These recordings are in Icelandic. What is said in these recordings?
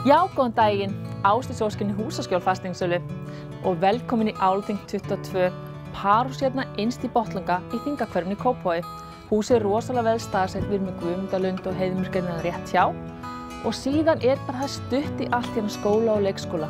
Já, góðan daginn, Ásdís Óskin í Húsaskjól fastegnarsölu og velkomin í Álþing 22, parhús hérna innst í Bottlunga í Þingahverfinu í Kópavogi. Húsið er rosalega vel staðsett, við erum með Guðmundalund og Heiðmörk rétt hjá og síðan er bara það stutt í allt hérna skóla og leikskóla.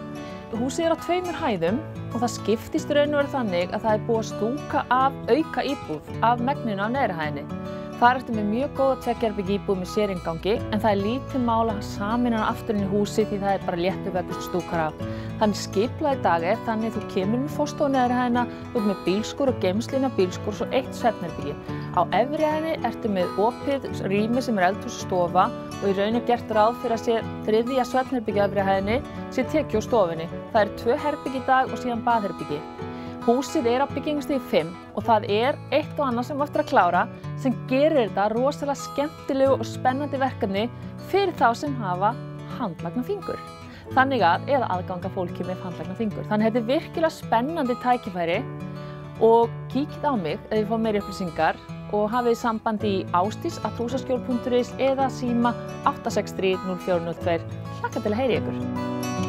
Húsið er á 2 hæðum og það skiptist raun og veru þannig að það er búið að stúka af auka íbúð af megninu af neðri hæðinni. Þar ertu með mjög góða 2 herbergja íbúð með séringangi en það er lítið mál að sameina hana aftur inn í húsið því það er bara léttur veggur sem stúkar af. Þannig skipulagið í dag er þannig að þú kemur með forstofu neðri hæðina, þú ert með bílskúr og geymslu inn á bílskúr og svo 1 svefnherbergi. Á efri hæðinni ertu með opið rými sem er eldhús og stofa og í raun er gert ráð fyrir að sé 3. svefnherbergi á efri hæðinni sé tekið úr stofunni. Það er 2 herbergi í dag og síðan baðherbergi. Húsið er á byggingarstigi 5 og það er eitt og annað sem við eftir að klára sem gerir þetta rosalega skemmtilegu og spennandi verkefni fyrir þá sem hafa handlagna fingur. Þannig eða aðganga fólki með handlagna fingur. Þannig þetta er virkilega spennandi tækifæri og kíkið á mig ef þið fá meiri upplýsingar og hafið samband í ásdís@husaskjol.is eða síma 863 0402. Hlakka til að heyra ykkur.